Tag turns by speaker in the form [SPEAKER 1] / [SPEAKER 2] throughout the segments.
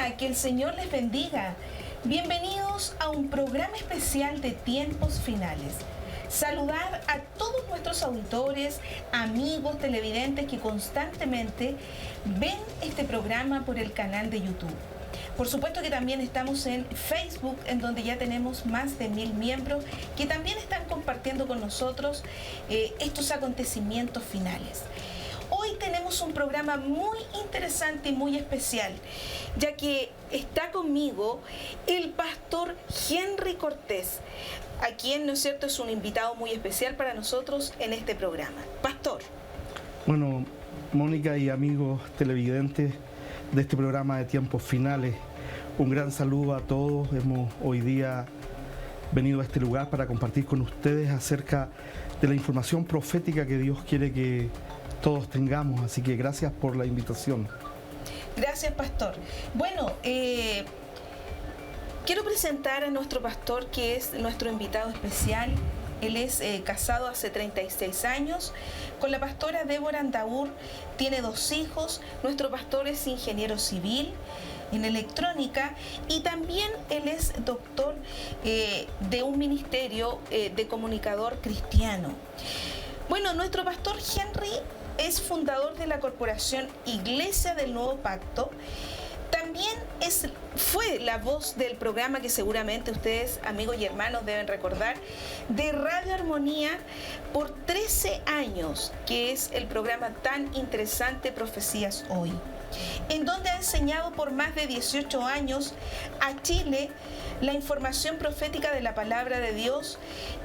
[SPEAKER 1] Hola, que el Señor les bendiga. Bienvenidos a un programa especial de Tiempos Finales. Saludar a todos nuestros auditores, amigos, televidentes que constantemente ven este programa por el canal de YouTube. Por supuesto que también estamos en Facebook, en donde ya tenemos más de 1000 miembros que también están compartiendo con nosotros estos acontecimientos finales. Hoy tenemos un programa muy interesante y muy especial, ya que está conmigo el pastor Henry Cortés, a quien, ¿no es cierto?, es un invitado muy especial para nosotros en este programa. Pastor.
[SPEAKER 2] Bueno, Mónica y amigos televidentes de este programa de Tiempos Finales, un gran saludo a todos. Hemos hoy día venido a este lugar para compartir con ustedes acerca de la información profética que Dios quiere que todos tengamos, así que gracias por la invitación.
[SPEAKER 1] Gracias, pastor. Bueno, quiero presentar a nuestro pastor, que es nuestro invitado especial. Él es casado hace 36 años con la pastora Débora Andaur, tiene 2 hijos. Nuestro pastor es ingeniero civil en electrónica y también él es doctor de un ministerio de comunicador cristiano. Bueno, nuestro pastor Henry es fundador de la corporación Iglesia del Nuevo Pacto. También fue la voz del programa que seguramente ustedes, amigos y hermanos, deben recordar, de Radio Armonía por 13 años, que es el programa tan interesante Profecías Hoy, en donde ha enseñado por más de 18 años a Chile la información profética de la palabra de Dios,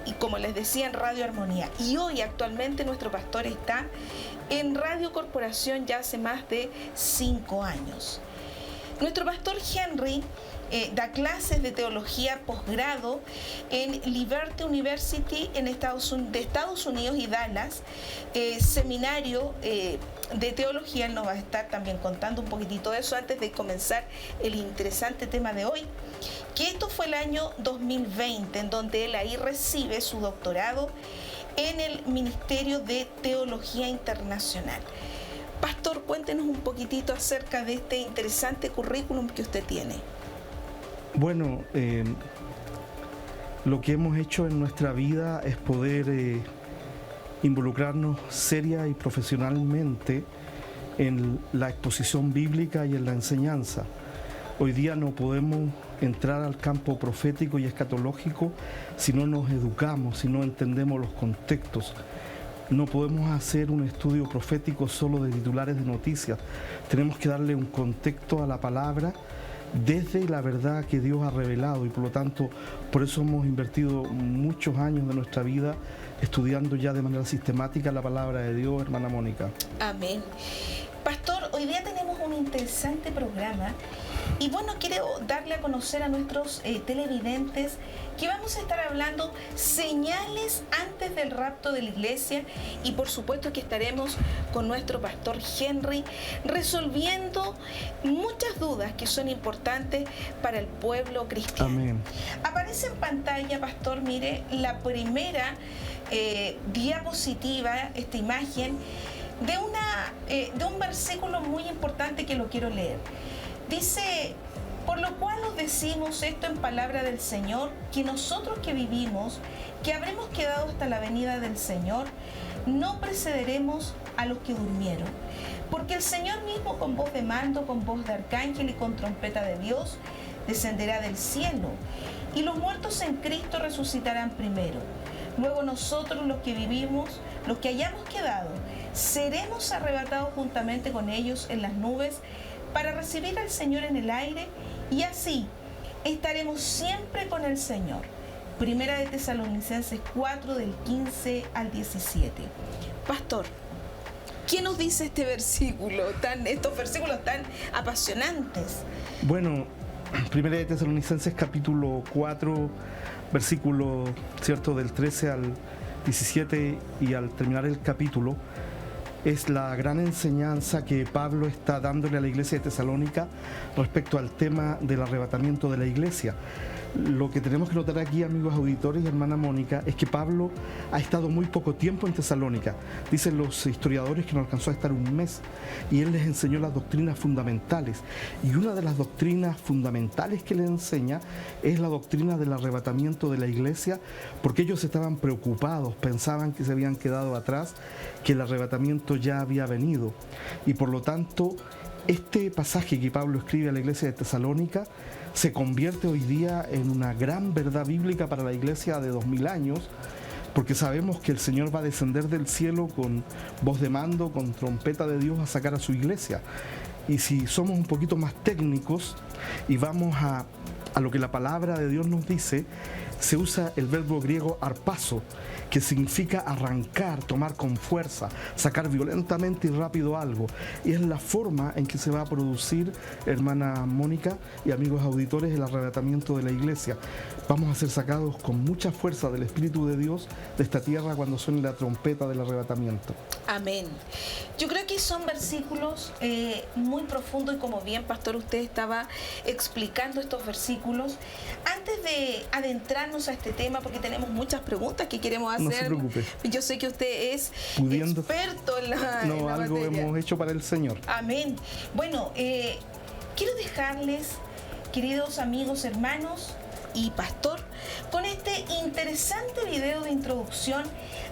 [SPEAKER 1] y como les decía, en Radio Armonía. Y hoy actualmente nuestro pastor está en Radio Corporación ya hace más de 5 años. Nuestro pastor Henry da clases de teología posgrado en Liberty University de Estados Unidos y Dallas, seminario de teología. Él nos va a estar también contando un poquitito de eso antes de comenzar el interesante tema de hoy, que esto fue el año 2020, en donde él ahí recibe su doctorado en el Ministerio de Teología Internacional. Pastor, cuéntenos un poquitito acerca de este interesante currículum que usted tiene.
[SPEAKER 2] Bueno, lo que hemos hecho en nuestra vida es poder involucrarnos seria y profesionalmente en la exposición bíblica y en la enseñanza. Hoy día no podemos entrar al campo profético y escatológico si no nos educamos, si no entendemos los contextos. No podemos hacer un estudio profético solo de titulares de noticias. Tenemos que darle un contexto a la palabra desde la verdad que Dios ha revelado, y por lo tanto, por eso hemos invertido muchos años de nuestra vida estudiando ya de manera sistemática la palabra de Dios, hermana Mónica.
[SPEAKER 1] Amén. Pastor, hoy día tenemos un interesante programa y bueno, quiero darle a conocer a nuestros televidentes que vamos a estar hablando señales antes del rapto de la iglesia, y por supuesto que estaremos con nuestro pastor Henry resolviendo muchas dudas que son importantes para el pueblo cristiano.
[SPEAKER 2] Amén.
[SPEAKER 1] Aparece en pantalla, pastor, mire, la primera diapositiva, esta imagen de un versículo muy importante que lo quiero leer. Dice: por lo cual os decimos esto en palabra del Señor, que nosotros que vivimos, que habremos quedado hasta la venida del Señor, no precederemos a los que durmieron. Porque el Señor mismo, con voz de mando, con voz de arcángel y con trompeta de Dios, descenderá del cielo, y los muertos en Cristo resucitarán primero. Luego nosotros, los que vivimos, los que hayamos quedado, seremos arrebatados juntamente con ellos en las nubes para recibir al Señor en el aire, y así estaremos siempre con el Señor. Primera de Tesalonicenses 4, del 15 al 17. Pastor, ¿qué nos dice este versículo, estos versículos tan apasionantes?
[SPEAKER 2] Bueno, Primera de Tesalonicenses capítulo 4, versículo, ¿cierto?, del 13 al 17, y al terminar el capítulo, es la gran enseñanza que Pablo está dándole a la iglesia de Tesalónica respecto al tema del arrebatamiento de la iglesia. Lo que tenemos que notar aquí, amigos auditores y hermana Mónica, es que Pablo ha estado muy poco tiempo en Tesalónica. Dicen los historiadores que no alcanzó a estar un mes, y él les enseñó las doctrinas fundamentales. Y una de las doctrinas fundamentales que les enseña es la doctrina del arrebatamiento de la iglesia, porque ellos estaban preocupados, pensaban que se habían quedado atrás, que el arrebatamiento ya había venido. Y por lo tanto, este pasaje que Pablo escribe a la iglesia de Tesalónica se convierte hoy día en una gran verdad bíblica para la iglesia de 2000 años, porque sabemos que el Señor va a descender del cielo con voz de mando, con trompeta de Dios, a sacar a su iglesia. Y si somos un poquito más técnicos y vamos a lo que la palabra de Dios nos dice, se usa el verbo griego arpazo, que significa arrancar, tomar con fuerza, sacar violentamente y rápido algo. Y es la forma en que se va a producir, hermana Mónica y amigos auditores, el arrebatamiento de la iglesia. Vamos a ser sacados con mucha fuerza del Espíritu de Dios de esta tierra cuando suene la trompeta del arrebatamiento.
[SPEAKER 1] Amén. Yo creo que son versículos muy profundos, y como bien, pastor, usted estaba explicando estos versículos. Antes de adentrarnos a este tema, porque tenemos muchas preguntas que queremos hacer.
[SPEAKER 2] No se preocupe.
[SPEAKER 1] Yo sé que usted es experto en la
[SPEAKER 2] algo
[SPEAKER 1] materia.
[SPEAKER 2] Hemos hecho para el Señor.
[SPEAKER 1] Amén. Bueno, quiero dejarles, queridos amigos, hermanos y pastor, con este interesante video de introducción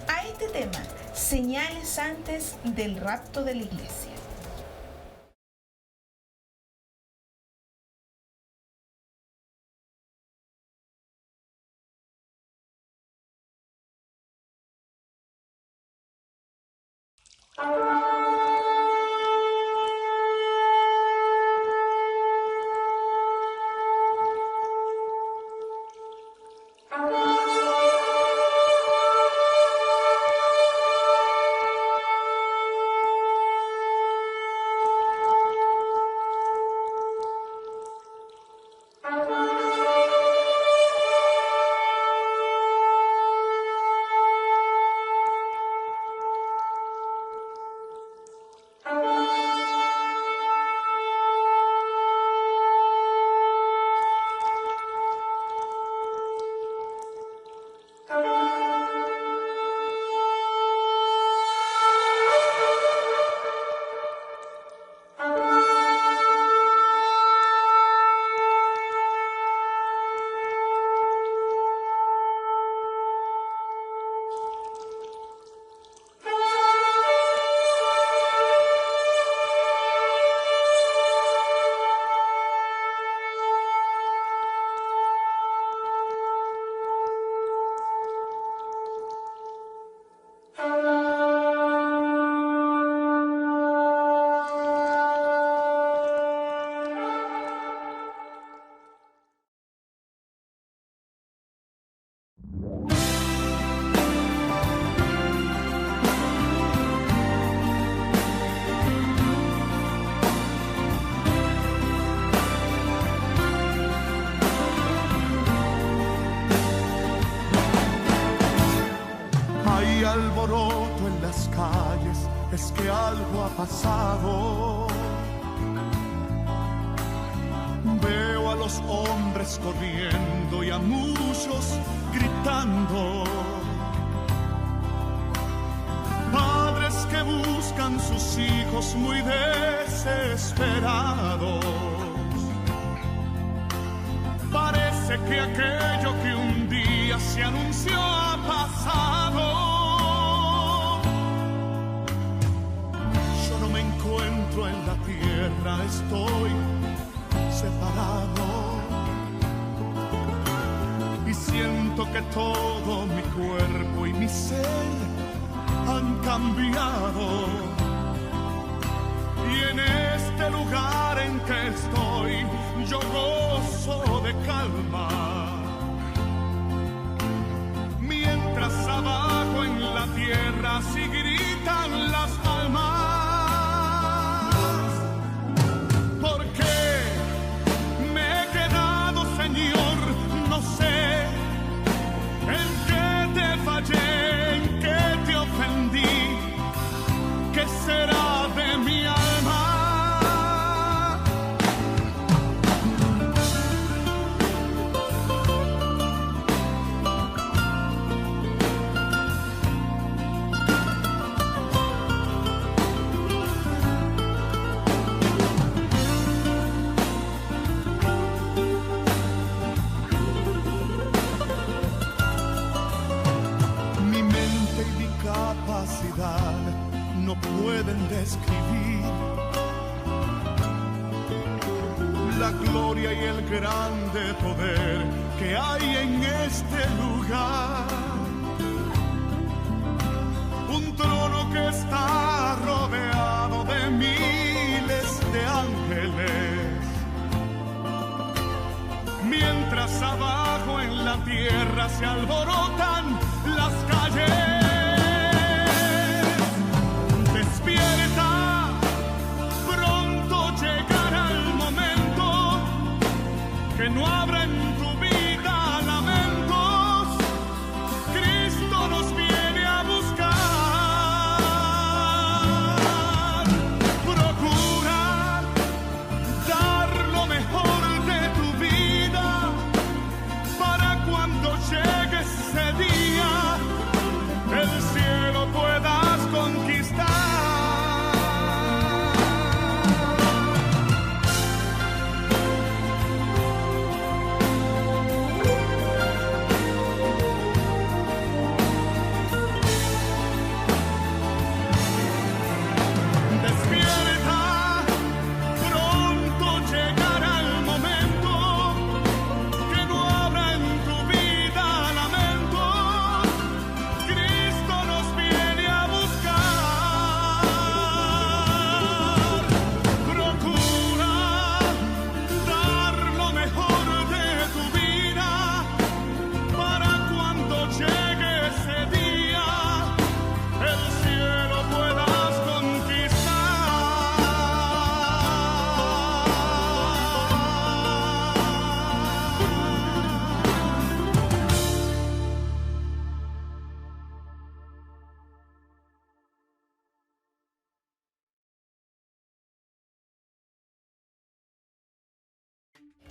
[SPEAKER 1] a este tema, señales antes del rapto de la iglesia.
[SPEAKER 3] Alboroto en las calles, es que algo ha pasado. Veo a los hombres corriendo y a muchos gritando. Padres que buscan sus hijos muy desesperados. Parece que aquello que un día se anunció ha pasado. En la tierra estoy separado y siento que todo mi cuerpo y mi ser han cambiado, y en este lugar en que estoy yo gozo de calma, mientras abajo en la tierra sí gritan las almas. En que te ofendí, ¿qué será de mi alma? pueden describir la gloria y el grande poder que hay en este lugar. Un trono que está rodeado de miles de ángeles, mientras abajo en la tierra se alborotan las calles. Despierta, pronto llegará el momento que no habrá en tu vida lamentos. Cristo nos viene a buscar. Procura dar lo mejor de tu vida para cuando llegue ese día el cielo puedas conquistar.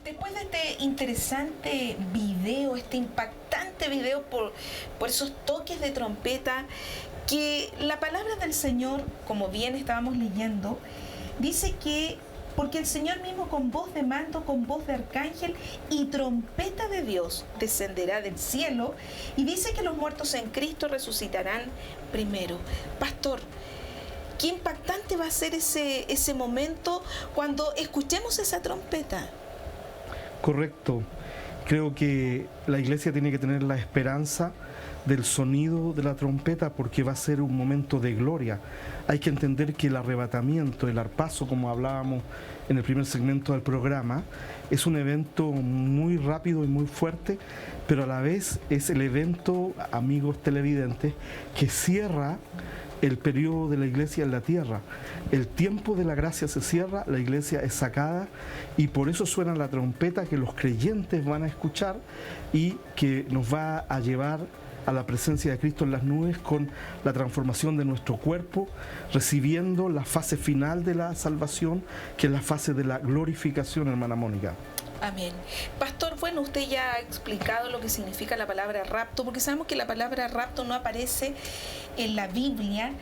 [SPEAKER 1] Después de este interesante video, este impactante video por esos toques de trompeta, que la palabra del Señor, como bien estábamos leyendo, dice que porque el Señor mismo con voz de mando, con voz de arcángel y trompeta de Dios descenderá del cielo, y dice que los muertos en Cristo resucitarán primero. Pastor, qué impactante va a ser ese momento cuando escuchemos esa trompeta.
[SPEAKER 2] Correcto. Creo que la iglesia tiene que tener la esperanza del sonido de la trompeta porque va a ser un momento de gloria. Hay que entender que el arrebatamiento, el arpazo, como hablábamos en el primer segmento del programa, es un evento muy rápido y muy fuerte, pero a la vez es el evento, amigos televidentes, que cierra el periodo de la iglesia en la tierra. El tiempo de la gracia se cierra, la iglesia es sacada, y por eso suena la trompeta que los creyentes van a escuchar y que nos va a llevar a la presencia de Cristo en las nubes con la transformación de nuestro cuerpo, recibiendo la fase final de la salvación, que es la fase de la glorificación, hermana Mónica.
[SPEAKER 1] Amén. Pastor, bueno, usted ya ha explicado lo que significa la palabra rapto, porque sabemos que la palabra rapto no aparece en la Biblia,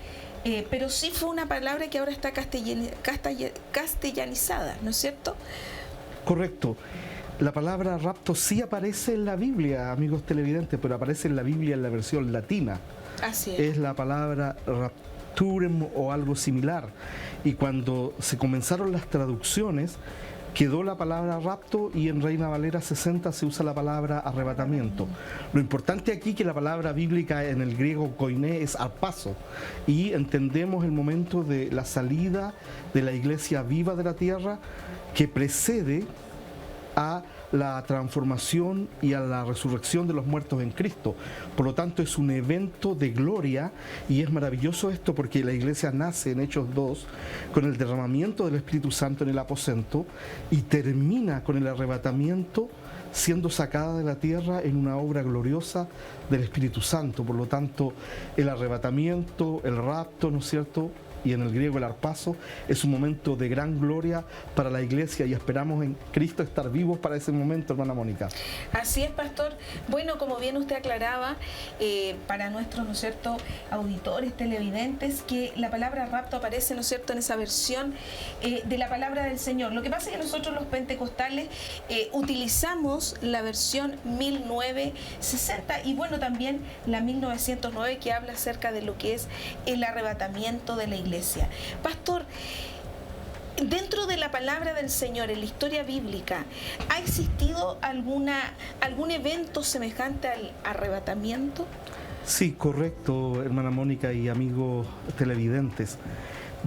[SPEAKER 1] pero sí fue una palabra que ahora está castellanizada, ¿no es cierto?
[SPEAKER 2] Correcto. La palabra rapto sí aparece en la Biblia, amigos televidentes, pero aparece en la Biblia en la versión latina.
[SPEAKER 1] Así es.
[SPEAKER 2] Es la palabra rapturem o algo similar. Y cuando se comenzaron las traducciones, quedó la palabra rapto, y en Reina Valera 60 se usa la palabra arrebatamiento. Lo importante aquí es que la palabra bíblica en el griego koiné es arpazo, y entendemos el momento de la salida de la iglesia viva de la tierra que precede a la transformación y a la resurrección de los muertos en Cristo. Por lo tanto, es un evento de gloria, y es maravilloso esto porque la iglesia nace en Hechos 2 con el derramamiento del Espíritu Santo en el aposento y termina con el arrebatamiento, siendo sacada de la tierra en una obra gloriosa del Espíritu Santo. Por lo tanto, el arrebatamiento, el rapto, ¿no es cierto?, y en el griego el arpazo, es un momento de gran gloria para la iglesia, y esperamos en Cristo estar vivos para ese momento, hermana Mónica.
[SPEAKER 1] Así es, pastor. Bueno, como bien usted aclaraba, para nuestros, ¿no es cierto?, auditores, televidentes, que la palabra rapto aparece, ¿no es cierto?, en esa versión de la palabra del Señor. Lo que pasa es que nosotros los pentecostales utilizamos la versión 1960 y bueno, también la 1909, que habla acerca de lo que es el arrebatamiento de la iglesia. iglesia. Pastor, dentro de la palabra del Señor, en la historia bíblica, ¿ha existido algún evento semejante al arrebatamiento?
[SPEAKER 2] Sí, correcto, hermana Mónica y amigos televidentes.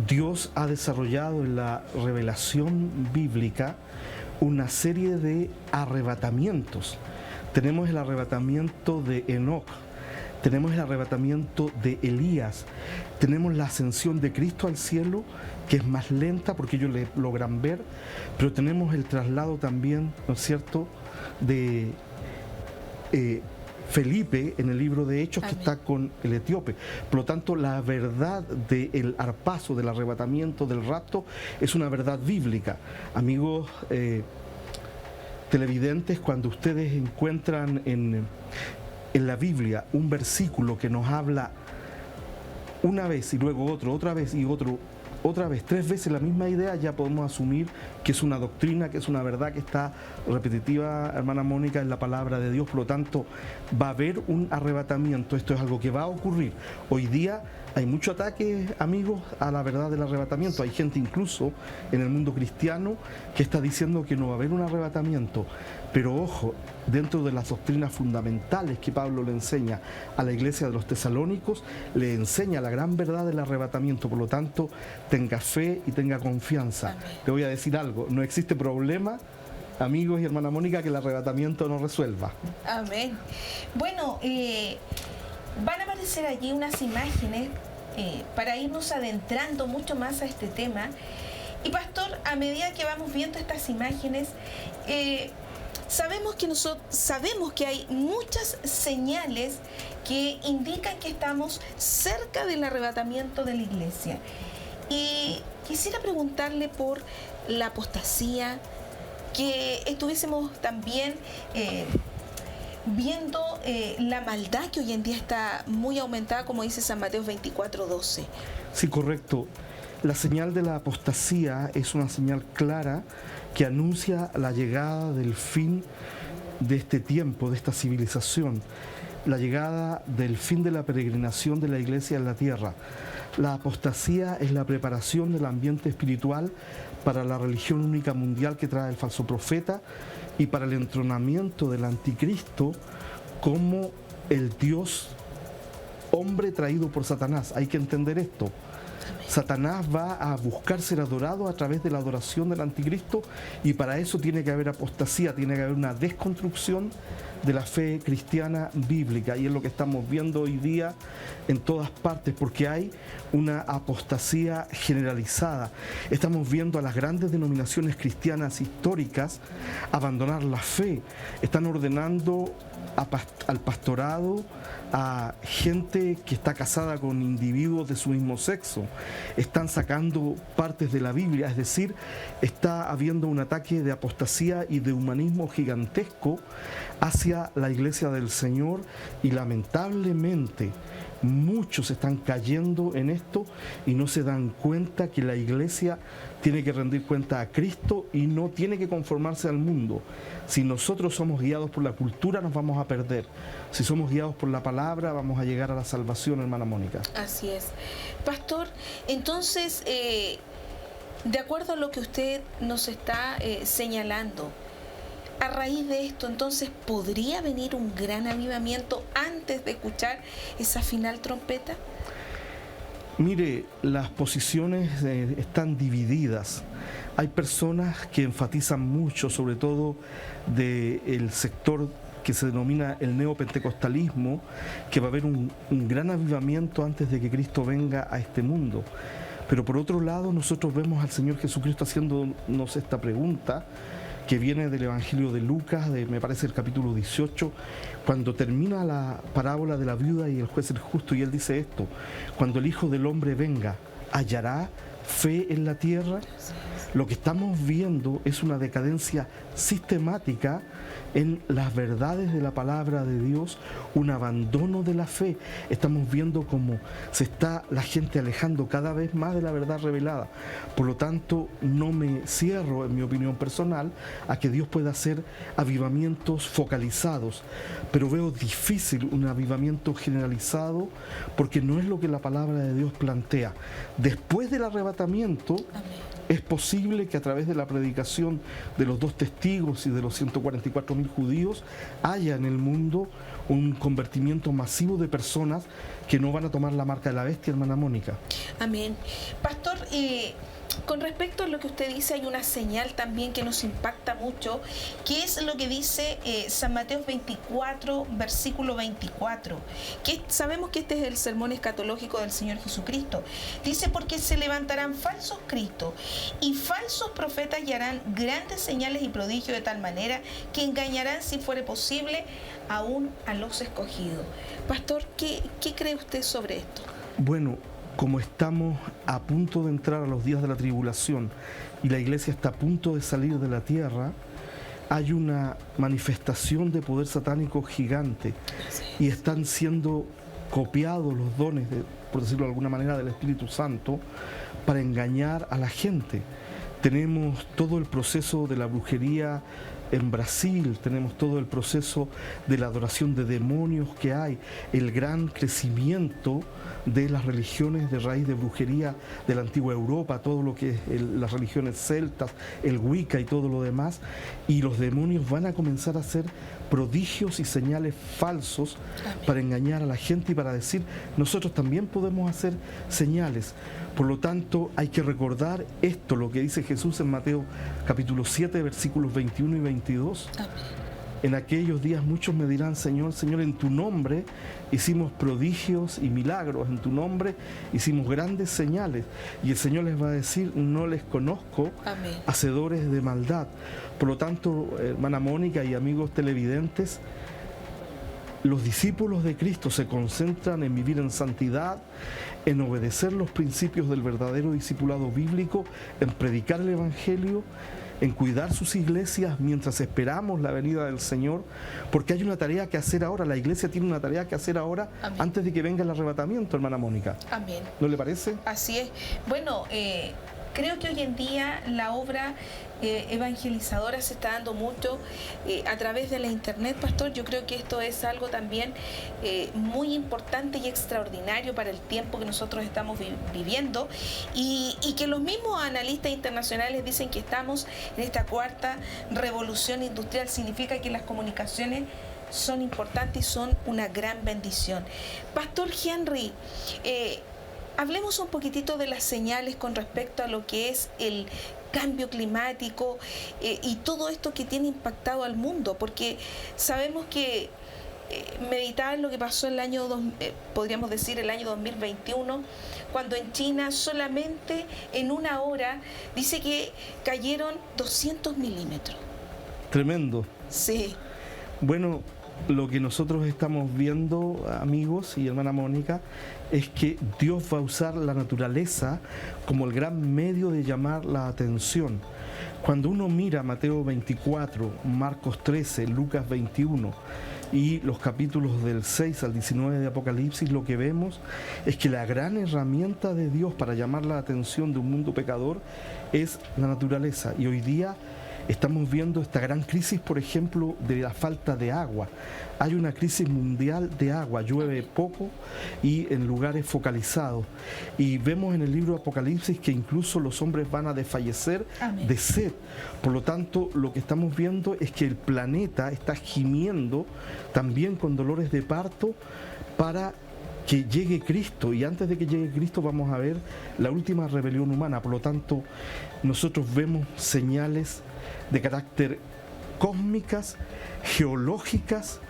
[SPEAKER 2] Dios ha desarrollado en la revelación bíblica una serie de arrebatamientos. Tenemos el arrebatamiento de Enoc, tenemos el arrebatamiento de Elías, tenemos la ascensión de Cristo al cielo, que es más lenta porque ellos le logran ver, pero tenemos el traslado también, ¿no es cierto?, de Felipe en el libro de Hechos. Amén. Que está con el etíope. Por lo tanto, la verdad del arpazo, del arrebatamiento, del rapto, es una verdad bíblica. Amigos televidentes, cuando ustedes encuentran en la Biblia un versículo que nos habla una vez y luego otro, otra vez y otro, otra vez, 3 veces la misma idea, ya podemos asumir que es una doctrina, que es una verdad que está repetitiva, hermana Mónica, en la palabra de Dios. Por lo tanto, va a haber un arrebatamiento. Esto es algo que va a ocurrir. Hoy día hay mucho ataque, amigos, a la verdad del arrebatamiento. Hay gente incluso en el mundo cristiano que está diciendo que no va a haber un arrebatamiento. Pero ojo, dentro de las doctrinas fundamentales que Pablo le enseña a la iglesia de los tesalónicos, le enseña la gran verdad del arrebatamiento. Por lo tanto, tenga fe y tenga confianza. Amén. Le voy a decir algo, no existe problema, amigos y hermana Mónica, que el arrebatamiento no resuelva.
[SPEAKER 1] Amén. Bueno, van a aparecer allí unas imágenes para irnos adentrando mucho más a este tema. Y pastor, a medida que vamos viendo estas imágenes, sabemos que hay muchas señales que indican que estamos cerca del arrebatamiento de la iglesia. Y quisiera preguntarle por la apostasía, que estuviésemos también viendo la maldad que hoy en día está muy aumentada, como dice San Mateo 24:12.
[SPEAKER 2] Sí, correcto. La señal de la apostasía es una señal clara que anuncia la llegada del fin de este tiempo, de esta civilización, la llegada del fin de la peregrinación de la iglesia en la tierra. La apostasía es la preparación del ambiente espiritual para la religión única mundial que trae el falso profeta y para el entronamiento del anticristo como el Dios hombre traído por Satanás. Hay que entender esto. Satanás va a buscar ser adorado a través de la adoración del anticristo, y para eso tiene que haber apostasía, tiene que haber una desconstrucción de la fe cristiana bíblica, y es lo que estamos viendo hoy día en todas partes, porque hay una apostasía generalizada. Estamos viendo a las grandes denominaciones cristianas históricas abandonar la fe. Están ordenando al pastorado a gente que está casada con individuos de su mismo sexo. Están sacando partes de la Biblia, es decir, está habiendo un ataque de apostasía y de humanismo gigantesco hacia la iglesia del Señor, y lamentablemente muchos están cayendo en esto y no se dan cuenta que la iglesia tiene que rendir cuenta a Cristo y no tiene que conformarse al mundo. Si nosotros somos guiados por la cultura, nos vamos a perder. Si somos guiados por la palabra, vamos a llegar a la salvación, hermana Mónica.
[SPEAKER 1] Así es. Pastor, entonces, de acuerdo a lo que usted nos está señalando, a raíz de esto, entonces, ¿podría venir un gran avivamiento antes de escuchar esa final trompeta?
[SPEAKER 2] Mire, las posiciones están divididas. Hay personas que enfatizan mucho, sobre todo del sector que se denomina el neopentecostalismo, que va a haber un gran avivamiento antes de que Cristo venga a este mundo. Pero por otro lado, nosotros vemos al Señor Jesucristo haciéndonos esta pregunta, que viene del Evangelio de Lucas, me parece el capítulo 18, cuando termina la parábola de la viuda y el juez el justo, y él dice esto: cuando el Hijo del Hombre venga, ¿hallará fe en la tierra? Lo que estamos viendo es una decadencia sistemática en las verdades de la palabra de Dios, un abandono de la fe. Estamos viendo cómo se está la gente alejando cada vez más de la verdad revelada. Por lo tanto, no me cierro, en mi opinión personal, a que Dios pueda hacer avivamientos focalizados, pero veo difícil un avivamiento generalizado, porque no es lo que la palabra de Dios plantea. Después del arrebatamiento, es posible que a través de la predicación de los 2 testigos y de los 144.000 judíos haya en el mundo un convertimiento masivo de personas que no van a tomar la marca de la bestia, hermana Mónica.
[SPEAKER 1] Amén. Pastor, con respecto a lo que usted dice, hay una señal también que nos impacta mucho, que es lo que dice San Mateo 24, versículo 24, que sabemos que este es el sermón escatológico del Señor Jesucristo. Dice: porque se levantarán falsos cristos y falsos profetas y harán grandes señales y prodigios, de tal manera que engañarán, si fuere posible, aún a los escogidos. Pastor, ¿qué cree usted sobre esto?
[SPEAKER 2] Bueno, como estamos a punto de entrar a los días de la tribulación y la iglesia está a punto de salir de la tierra, hay una manifestación de poder satánico gigante y están siendo copiados los dones, por decirlo de alguna manera, del Espíritu Santo para engañar a la gente. Tenemos todo el proceso de la brujería en Brasil, tenemos todo el proceso de la adoración de demonios que hay, el gran crecimiento de las religiones de raíz de brujería de la antigua Europa, todo lo que es las religiones celtas, el Wicca y todo lo demás, y los demonios van a comenzar a hacer prodigios y señales falsos para engañar a la gente y para decir: nosotros también podemos hacer señales. Por lo tanto, hay que recordar esto, lo que dice Jesús en Mateo capítulo 7, versículos 21 y 22. En aquellos días muchos me dirán: Señor, Señor, en tu nombre hicimos prodigios y milagros, en tu nombre hicimos grandes señales. Y el Señor les va a decir: no les conozco, hacedores de maldad. Por lo tanto, hermana Mónica y amigos televidentes, los discípulos de Cristo se concentran en vivir en santidad, en obedecer los principios del verdadero discipulado bíblico, en predicar el Evangelio, en cuidar sus iglesias mientras esperamos la venida del Señor, porque hay una tarea que hacer ahora. La iglesia tiene una tarea que hacer ahora. Amén. Antes de que venga el arrebatamiento, hermana Mónica.
[SPEAKER 1] Amén.
[SPEAKER 2] ¿No le parece?
[SPEAKER 1] Así es. Bueno, creo que hoy en día la obra evangelizadora se está dando mucho a través de la internet, pastor. Yo creo que esto es algo también muy importante y extraordinario para el tiempo que nosotros estamos viviendo, y que los mismos analistas internacionales dicen que estamos en esta 4ª revolución industrial. Significa que las comunicaciones son importantes y son una gran bendición. Pastor Henry, hablemos un poquitito de las señales con respecto a lo que es el cambio climático y todo esto que tiene impactado al mundo, porque sabemos que meditar lo que pasó el año, podríamos decir el año 2021, cuando en China solamente en una hora dice que cayeron 200 milímetros.
[SPEAKER 2] Tremendo.
[SPEAKER 1] Sí.
[SPEAKER 2] Bueno, lo que nosotros estamos viendo, amigos y hermana Mónica, es que Dios va a usar la naturaleza como el gran medio de llamar la atención. Cuando uno mira Mateo 24, Marcos 13, Lucas 21 y los capítulos del 6 al 19 de Apocalipsis, lo que vemos es que la gran herramienta de Dios para llamar la atención de un mundo pecador es la naturaleza. Y hoy día estamos viendo esta gran crisis, por ejemplo, de la falta de agua. Hay una crisis mundial de agua, llueve poco y en lugares focalizados. Y vemos en el libro de Apocalipsis que incluso los hombres van a desfallecer de sed. Por lo tanto, lo que estamos viendo es que el planeta está gimiendo también con dolores de parto para que llegue Cristo, y antes de que llegue Cristo vamos a ver la última rebelión humana. Por lo tanto, nosotros vemos señales de carácter cósmicas, geológicas,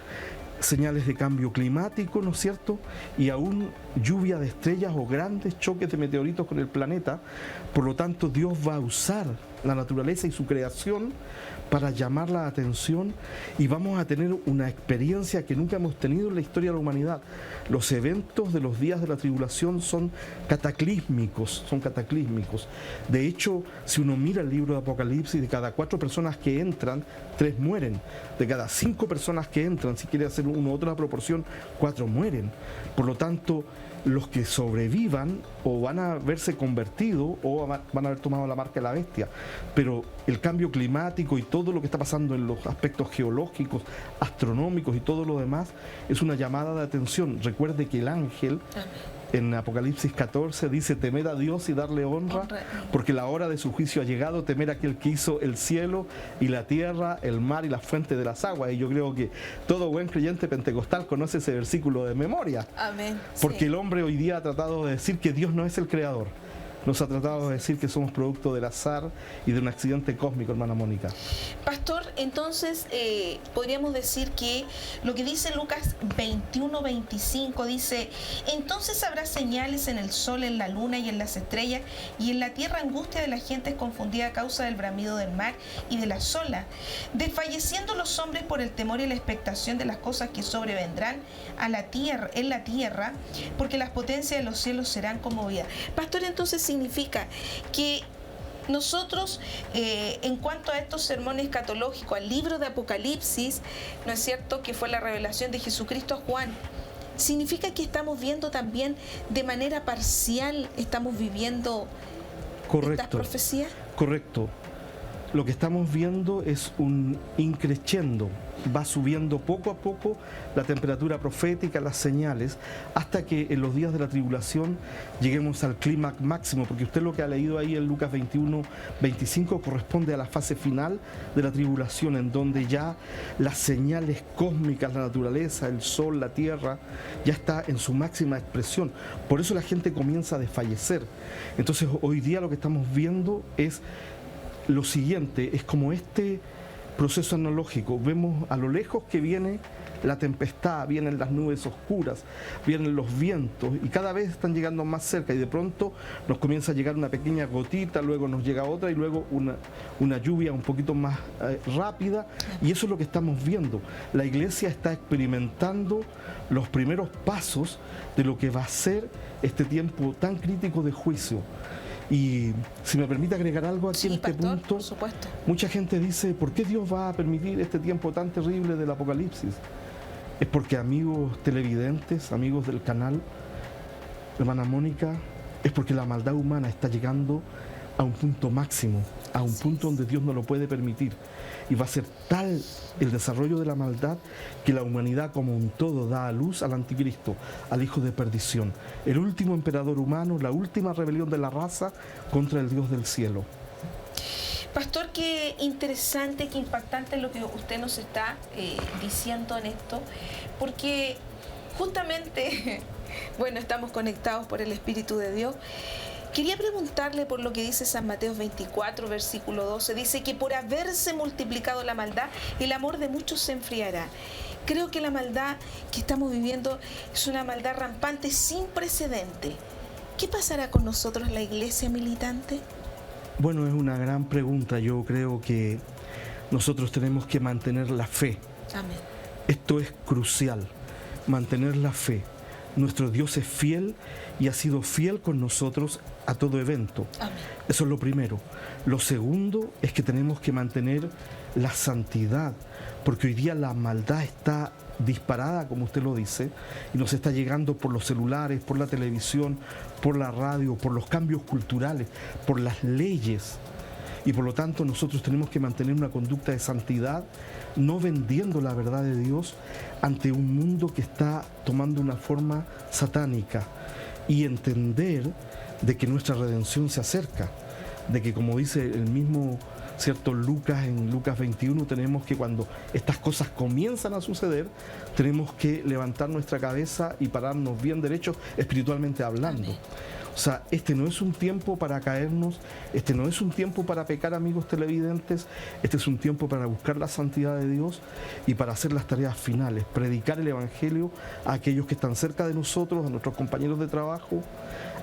[SPEAKER 2] señales de cambio climático, ¿no es cierto? Y aún lluvia de estrellas o grandes choques de meteoritos con el planeta. Por lo tanto, Dios va a usar la naturaleza y su creación para llamar la atención, y vamos a tener una experiencia que nunca hemos tenido en la historia de la humanidad. Los eventos de los días de la tribulación son cataclísmicos, De hecho, si uno mira el libro de Apocalipsis, de cada 4 personas que entran, 3 mueren. De cada 5 personas que entran, si quiere hacer uno otra proporción, 4 mueren. Por lo tanto, los que sobrevivan o van a verse convertidos o van a haber tomado la marca de la bestia. Pero el cambio climático y todo lo que está pasando en los aspectos geológicos, astronómicos y todo lo demás es una llamada de atención. Recuerde que el ángel en Apocalipsis 14 dice: temer a Dios y darle honra, porque la hora de su juicio ha llegado. Temer a aquel que hizo el cielo y la tierra, el mar y la fuente de las aguas. Y yo creo que todo buen creyente pentecostal conoce ese versículo de memoria.
[SPEAKER 1] Amén.
[SPEAKER 2] Porque el hombre hoy día ha tratado de decir que Dios no es el creador. Nos ha tratado de decir que somos producto del azar y de un accidente cósmico, hermana Mónica.
[SPEAKER 1] Pastor, entonces podríamos decir que lo que dice Lucas 21:25 dice: entonces habrá señales en el sol, en la luna y en las estrellas, y en la tierra angustia de la gente confundida a causa del bramido del mar y de las olas, desfalleciendo los hombres por el temor y la expectación de las cosas que sobrevendrán en la tierra, porque las potencias de los cielos serán conmovidas. Pastor, entonces significa que nosotros, en cuanto a estos sermones escatológicos, al libro de Apocalipsis, ¿no es cierto?, que fue la revelación de Jesucristo a Juan, significa que estamos viendo también de manera parcial, estamos viviendo estas profecías.
[SPEAKER 2] Correcto. Lo que estamos viendo es un increciendo. Va subiendo poco a poco la temperatura profética, las señales, hasta que en los días de la tribulación lleguemos al clímax máximo, porque usted lo que ha leído ahí en Lucas 21:25 corresponde a la fase final de la tribulación, en donde ya las señales cósmicas, la naturaleza, el sol, la tierra, ya está en su máxima expresión. Por eso la gente comienza a desfallecer. Entonces hoy día lo que estamos viendo es lo siguiente, es como este proceso analógico. Vemos a lo lejos que viene la tempestad, vienen las nubes oscuras, vienen los vientos, y cada vez están llegando más cerca, y de pronto nos comienza a llegar una pequeña gotita, luego nos llega otra, y luego una lluvia un poquito más rápida, y eso es lo que estamos viendo. La iglesia está experimentando los primeros pasos de lo que va a ser este tiempo tan crítico de juicio. Y si me permite agregar algo aquí, en este
[SPEAKER 1] pastor,
[SPEAKER 2] punto,
[SPEAKER 1] por supuesto.
[SPEAKER 2] Mucha gente dice: ¿por qué Dios va a permitir este tiempo tan terrible del Apocalipsis? Es porque, amigos televidentes, amigos del canal, hermana Mónica, es porque la maldad humana está llegando a un punto máximo, a un punto donde Dios no lo puede permitir. Y va a ser tal el desarrollo de la maldad que la humanidad como un todo da a luz al anticristo, al hijo de perdición, el último emperador humano, la última rebelión de la raza contra el Dios del cielo.
[SPEAKER 1] Pastor, qué interesante, qué impactante lo que usted nos está diciendo en esto, porque justamente, bueno, estamos conectados por el Espíritu de Dios. Quería preguntarle por lo que dice San Mateo 24, versículo 12. Dice que por haberse multiplicado la maldad, el amor de muchos se enfriará. Creo que la maldad que estamos viviendo es una maldad rampante sin precedente. ¿Qué pasará con nosotros, la iglesia militante?
[SPEAKER 2] Bueno, es una gran pregunta. Yo creo que nosotros tenemos que mantener la fe.
[SPEAKER 1] Amén.
[SPEAKER 2] Esto es crucial, mantener la fe. Nuestro Dios es fiel y ha sido fiel con nosotros a todo evento.
[SPEAKER 1] Amén.
[SPEAKER 2] Eso es lo primero. Lo segundo es que tenemos que mantener la santidad, porque hoy día la maldad está disparada, como usted lo dice, y nos está llegando por los celulares, por la televisión, por la radio, por los cambios culturales, por las leyes. Y por lo tanto nosotros tenemos que mantener una conducta de santidad, no vendiendo la verdad de Dios ante un mundo que está tomando una forma satánica, y entender de que nuestra redención se acerca, de que, como dice el mismo cierto Lucas, en Lucas 21, tenemos que, cuando estas cosas comienzan a suceder, tenemos que levantar nuestra cabeza y pararnos bien derechos, espiritualmente hablando. Amén. O sea, este no es un tiempo para caernos, este no es un tiempo para pecar, amigos televidentes, este es un tiempo para buscar la santidad de Dios y para hacer las tareas finales, predicar el Evangelio a aquellos que están cerca de nosotros, a nuestros compañeros de trabajo,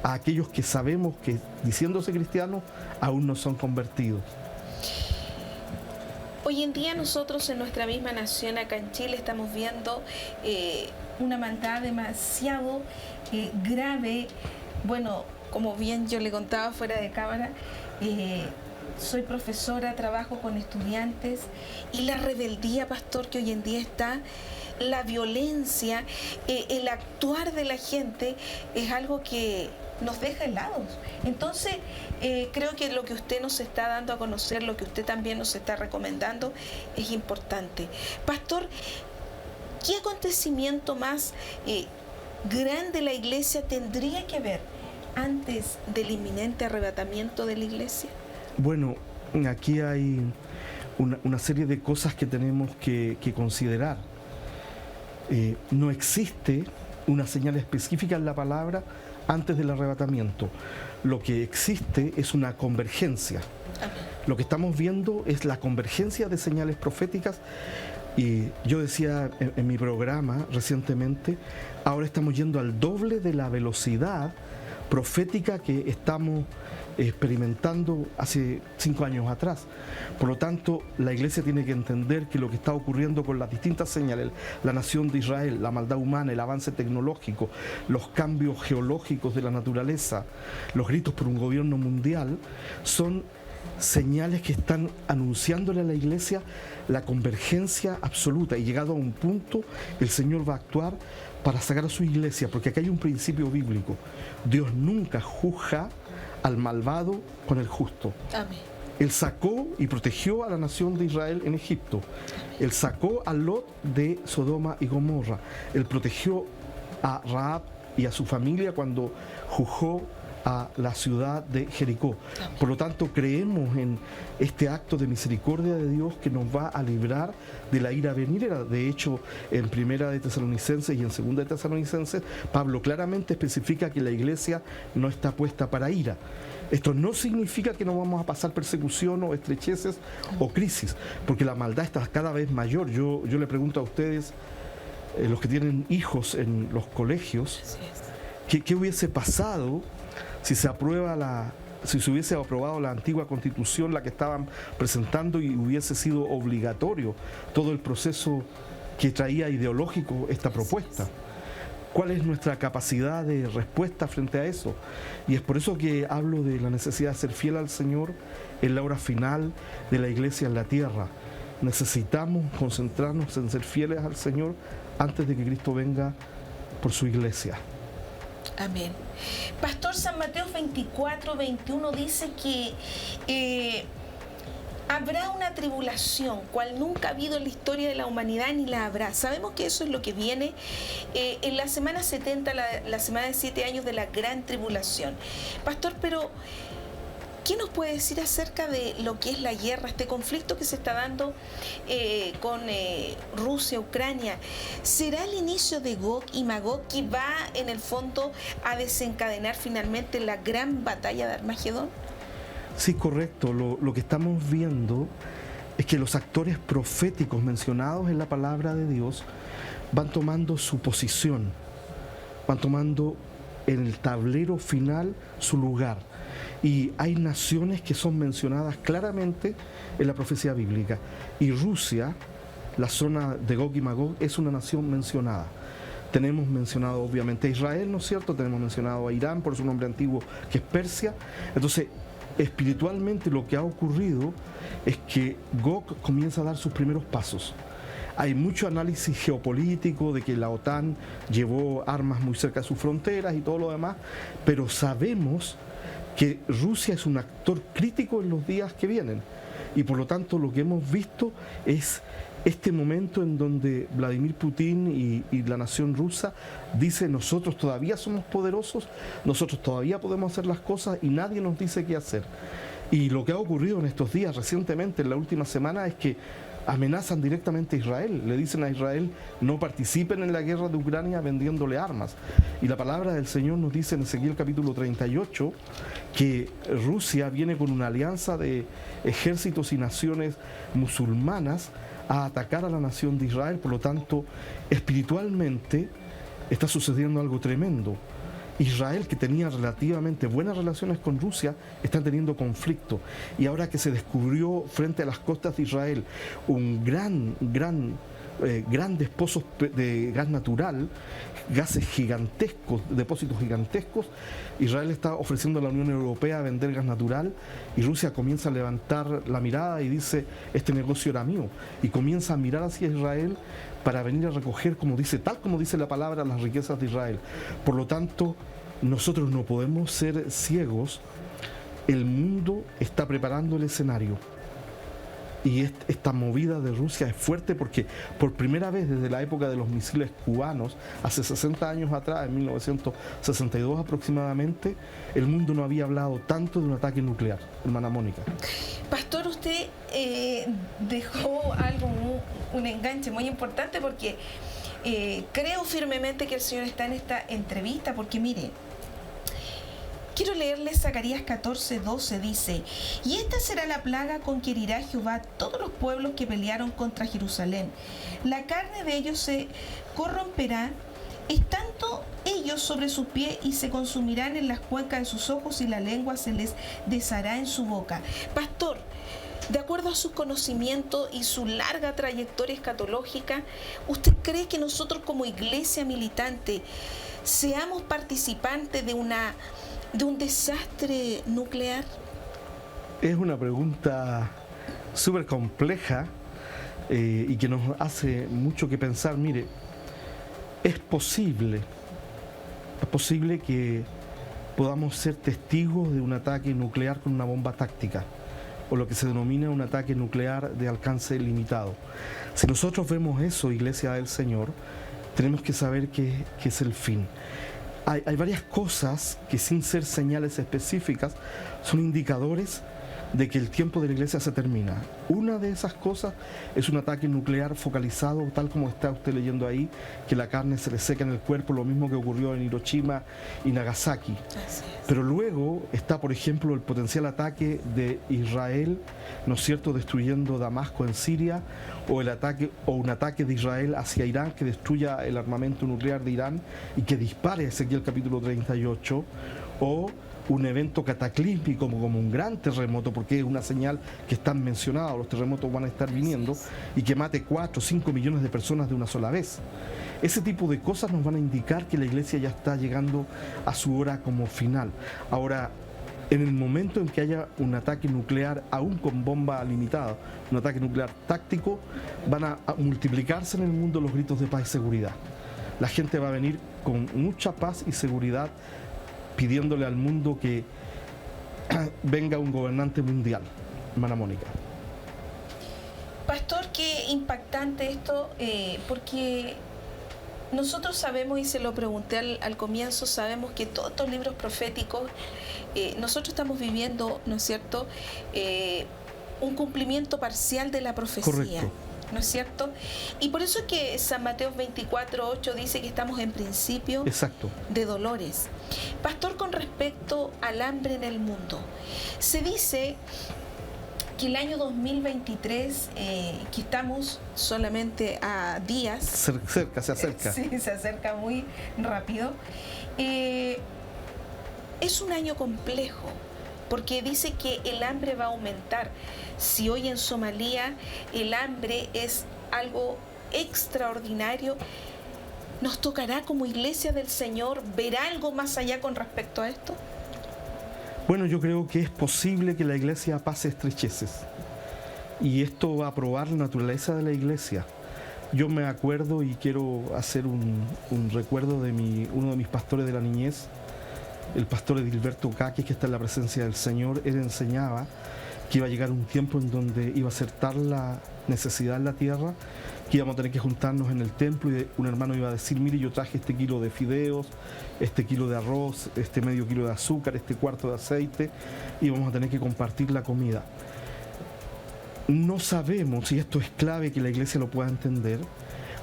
[SPEAKER 2] a aquellos que sabemos que, diciéndose cristianos, aún no son convertidos.
[SPEAKER 1] Hoy en día nosotros en nuestra misma nación, acá en Chile, estamos viendo una maldad demasiado grave. Bueno, como bien yo le contaba fuera de cámara, soy profesora, trabajo con estudiantes, y la rebeldía, pastor, que hoy en día está, la violencia, el actuar de la gente es algo que nos deja helados. Entonces, creo que lo que usted nos está dando a conocer, lo que usted también nos está recomendando, es importante. Pastor, ¿qué acontecimiento más grande la iglesia tendría que ver antes del inminente arrebatamiento de la iglesia?
[SPEAKER 2] Bueno, aquí hay una serie de cosas que tenemos que considerar. No existe una señal específica en la palabra antes del arrebatamiento. Lo que existe es una convergencia. Amén. Lo que estamos viendo es la convergencia de señales proféticas. Y yo decía en mi programa recientemente, ahora estamos yendo al doble de la velocidad profética que estamos experimentando hace 5 años atrás. Por lo tanto, la iglesia tiene que entender que lo que está ocurriendo con las distintas señales, la nación de Israel, la maldad humana, el avance tecnológico, los cambios geológicos de la naturaleza, los gritos por un gobierno mundial, son señales que están anunciándole a la iglesia la convergencia absoluta, y llegado a un punto el Señor va a actuar para sacar a su iglesia, porque acá hay un principio bíblico: Dios nunca juzga al malvado con el justo.
[SPEAKER 1] Amén.
[SPEAKER 2] Él sacó y protegió a la nación de Israel en Egipto. Amén. Él sacó a Lot de Sodoma y Gomorra. Él protegió a Rahab y a su familia cuando juzgó a la ciudad de Jericó. Amén. Por lo tanto, creemos en este acto de misericordia de Dios que nos va a librar de la ira venidera. De hecho, en Primera de Tesalonicenses y en Segunda de Tesalonicenses, Pablo claramente especifica que la iglesia no está puesta para ira. Esto no significa que no vamos a pasar persecución o estrecheces o crisis, porque la maldad está cada vez mayor. Yo le pregunto a ustedes, los que tienen hijos en los colegios, ¿qué hubiese pasado si se hubiese aprobado la antigua constitución, la que estaban presentando, y hubiese sido obligatorio todo el proceso que traía ideológico esta propuesta? ¿Cuál es nuestra capacidad de respuesta frente a eso? Y es por eso que hablo de la necesidad de ser fiel al Señor en la hora final de la iglesia en la tierra. Necesitamos concentrarnos en ser fieles al Señor antes de que Cristo venga por su iglesia.
[SPEAKER 1] Amén. Pastor, San Mateo 24:21 dice que habrá una tribulación cual nunca ha habido en la historia de la humanidad, ni la habrá. Sabemos que eso es lo que viene en la semana 70, la semana de 7 años de la gran tribulación. Pastor, pero ¿qué nos puede decir acerca de lo que es la guerra, este conflicto que se está dando con Rusia, Ucrania? ¿Será el inicio de Gog y Magog que va en el fondo a desencadenar finalmente la gran batalla de Armagedón?
[SPEAKER 2] Sí, correcto. Lo que estamos viendo es que los actores proféticos mencionados en la palabra de Dios van tomando su posición, van tomando en el tablero final su lugar. Y hay naciones que son mencionadas claramente en la profecía bíblica. Y Rusia, la zona de Gog y Magog, es una nación mencionada. Tenemos mencionado obviamente a Israel, ¿no es cierto? Tenemos mencionado a Irán por su nombre antiguo, que es Persia. Entonces, espiritualmente lo que ha ocurrido es que Gog comienza a dar sus primeros pasos. Hay mucho análisis geopolítico de que la OTAN llevó armas muy cerca de sus fronteras y todo lo demás, pero sabemos que Rusia es un actor crítico en los días que vienen, y por lo tanto lo que hemos visto es este momento en donde Vladimir Putin y la nación rusa dice: nosotros todavía somos poderosos, nosotros todavía podemos hacer las cosas y nadie nos dice qué hacer. Y lo que ha ocurrido en estos días, recientemente, en la última semana, es que amenazan directamente a Israel. Le dicen a Israel: no participen en la guerra de Ucrania vendiéndole armas. Y la palabra del Señor nos dice en Ezequiel capítulo 38 que Rusia viene con una alianza de ejércitos y naciones musulmanas a atacar a la nación de Israel. Por lo tanto, espiritualmente está sucediendo algo tremendo. Israel, que tenía relativamente buenas relaciones con Rusia, están teniendo conflicto. Y ahora que se descubrió frente a las costas de Israel un grandes pozos de gas natural, gases gigantescos, depósitos gigantescos, Israel está ofreciendo a la Unión Europea vender gas natural y Rusia comienza a levantar la mirada y dice, este negocio era mío, y comienza a mirar hacia Israel para venir a recoger, tal como dice la palabra, las riquezas de Israel. Por lo tanto, nosotros no podemos ser ciegos. El mundo está preparando el escenario. Y esta movida de Rusia es fuerte porque por primera vez desde la época de los misiles cubanos, hace 60 años atrás, en 1962 aproximadamente, el mundo no había hablado tanto de un ataque nuclear, hermana Mónica.
[SPEAKER 1] Pastor, usted dejó un enganche muy importante porque creo firmemente que el Señor está en esta entrevista, porque mire, quiero leerles Zacarías 14:12, dice: y esta será la plaga con que herirá Jehová a todos los pueblos que pelearon contra Jerusalén. La carne de ellos se corromperá, estando ellos sobre sus pies, y se consumirán en las cuencas de sus ojos, y la lengua se les deshará en su boca. Pastor, de acuerdo a su conocimiento y su larga trayectoria escatológica, ¿usted cree que nosotros como iglesia militante seamos participantes de un desastre nuclear?
[SPEAKER 2] Es una pregunta súper compleja y que nos hace mucho que pensar. Mire, es posible que podamos ser testigos de un ataque nuclear con una bomba táctica, o lo que se denomina un ataque nuclear de alcance limitado. Si nosotros vemos eso, Iglesia del Señor, tenemos que saber que es el fin. Hay varias cosas que, sin ser señales específicas, son indicadores de que el tiempo de la iglesia se termina. Una de esas cosas es un ataque nuclear focalizado, tal como está usted leyendo ahí, que la carne se le seca en el cuerpo, lo mismo que ocurrió en Hiroshima y Nagasaki. Pero luego está, por ejemplo, el potencial ataque de Israel, ¿no es cierto?, destruyendo Damasco en Siria, o un ataque de Israel hacia Irán que destruya el armamento nuclear de Irán y que dispare Ezequiel capítulo 38, o un evento cataclísmico como un gran terremoto, porque es una señal que están mencionados, los terremotos van a estar viniendo, y que mate 4 o 5 millones de personas de una sola vez. Ese tipo de cosas nos van a indicar que la iglesia ya está llegando a su hora como final. Ahora, en el momento en que haya un ataque nuclear, aún con bomba limitada, un ataque nuclear táctico, van a multiplicarse en el mundo los gritos de paz y seguridad. La gente va a venir con mucha paz y seguridad, pidiéndole al mundo que venga un gobernante mundial. Hermana Mónica.
[SPEAKER 1] Pastor, qué impactante esto, porque nosotros sabemos, y se lo pregunté al comienzo, sabemos que todos estos libros proféticos, nosotros estamos viviendo, ¿no es cierto?, un cumplimiento parcial de la profecía.
[SPEAKER 2] Correcto.
[SPEAKER 1] ¿No es cierto? Y por eso es que San Mateo 24:8 dice que estamos en principio de dolores. Pastor, con respecto al hambre en el mundo, se dice que el año 2023, que estamos solamente a días,
[SPEAKER 2] se acerca.
[SPEAKER 1] Sí, se acerca muy rápido, es un año complejo, porque dice que el hambre va a aumentar. Si hoy en Somalia el hambre es algo extraordinario, ¿nos tocará como iglesia del Señor ver algo más allá con respecto a esto?
[SPEAKER 2] Bueno, yo creo que es posible que la iglesia pase estrecheces, y esto va a probar la naturaleza de la iglesia. Yo me acuerdo, y quiero hacer un recuerdo de uno de mis pastores de la niñez, el pastor Edilberto Caque, que está en la presencia del Señor. Él enseñaba que iba a llegar un tiempo en donde iba a ser tal la necesidad en la tierra que íbamos a tener que juntarnos en el templo, y un hermano iba a decir: mire, yo traje este kilo de fideos, este kilo de arroz, este medio kilo de azúcar, este cuarto de aceite, y vamos a tener que compartir la comida. No sabemos, y esto es clave que la iglesia lo pueda entender,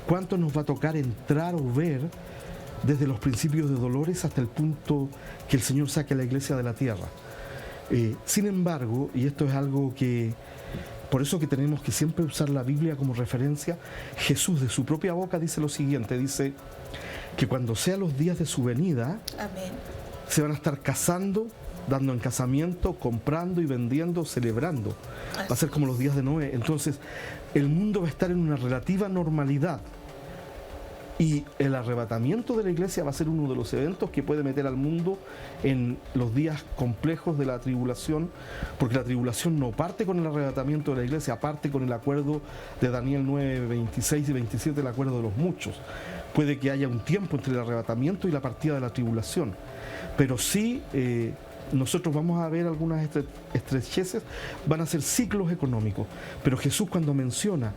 [SPEAKER 2] cuánto nos va a tocar entrar o ver desde los principios de dolores hasta el punto que el Señor saque a la iglesia de la tierra. Sin embargo, y esto es algo que, por eso que tenemos que siempre usar la Biblia como referencia, Jesús de su propia boca dice lo siguiente, dice: que cuando sean los días de su venida,
[SPEAKER 1] Amén.
[SPEAKER 2] se van a estar casando, dando en casamiento, comprando y vendiendo, celebrando. Va a ser como los días de Noé. Entonces, el mundo va a estar en una relativa normalidad. Y el arrebatamiento de la iglesia va a ser uno de los eventos que puede meter al mundo en los días complejos de la tribulación, porque la tribulación no parte con el arrebatamiento de la iglesia, parte con el acuerdo de Daniel 9, 26 y 27, el acuerdo de los muchos. Puede que haya un tiempo entre el arrebatamiento y la partida de la tribulación, pero sí nosotros vamos a ver algunas estrecheces, van a ser ciclos económicos, pero Jesús cuando menciona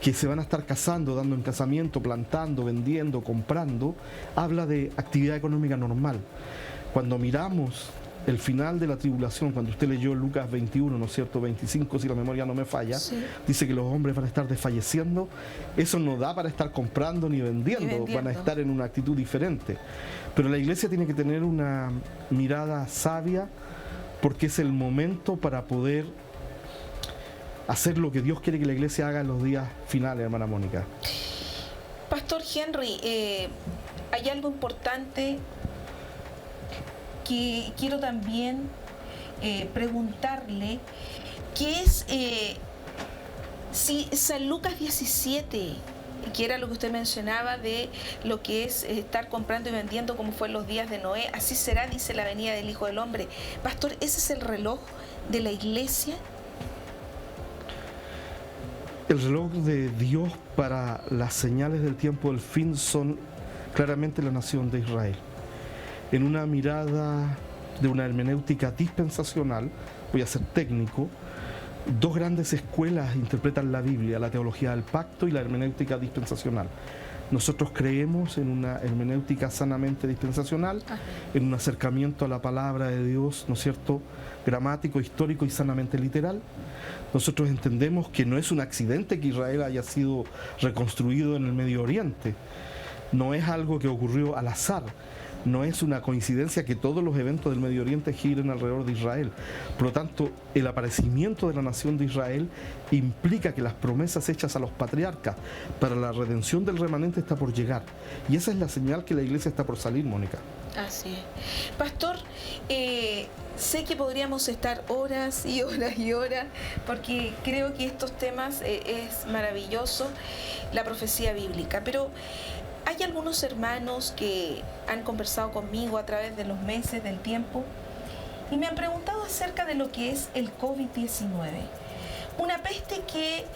[SPEAKER 2] que se van a estar casando, dando en casamiento, plantando, vendiendo, comprando, habla de actividad económica normal. Cuando miramos el final de la tribulación, cuando usted leyó Lucas 21, ¿no es cierto?, 25, si la memoria no me falla, sí, dice que los hombres van a estar desfalleciendo. Eso no da para estar comprando ni vendiendo, van a estar en una actitud diferente. Pero la iglesia tiene que tener una mirada sabia, porque es el momento para poder hacer lo que Dios quiere que la iglesia haga en los días finales, hermana Mónica.
[SPEAKER 1] Pastor Henry, hay algo importante que quiero también preguntarle, que es si San Lucas 17, que era lo que usted mencionaba de lo que es estar comprando y vendiendo como fue en los días de Noé, así será, dice la venida del Hijo del Hombre. Pastor, ¿ese es el reloj de la iglesia?
[SPEAKER 2] El reloj de Dios para las señales del tiempo del fin son claramente la nación de Israel. En una mirada de una hermenéutica dispensacional, voy a ser técnico, dos grandes escuelas interpretan la Biblia, la teología del pacto y la hermenéutica dispensacional. Nosotros creemos en una hermenéutica sanamente dispensacional, en un acercamiento a la palabra de Dios, ¿no es cierto?, gramático, histórico y sanamente literal. Nosotros entendemos que no es un accidente que Israel haya sido reconstruido en el Medio Oriente, no es algo que ocurrió al azar. No es una coincidencia que todos los eventos del Medio Oriente giren alrededor de Israel. Por lo tanto, el aparecimiento de la nación de Israel implica que las promesas hechas a los patriarcas para la redención del remanente está por llegar. Y esa es la señal que la iglesia está por salir, Mónica.
[SPEAKER 1] Así es. Pastor, sé que podríamos estar horas y horas y horas, porque creo que estos temas es maravilloso, la profecía bíblica, pero hay algunos hermanos que han conversado conmigo a través de los meses, del tiempo, y me han preguntado acerca de lo que es el COVID-19. Una peste que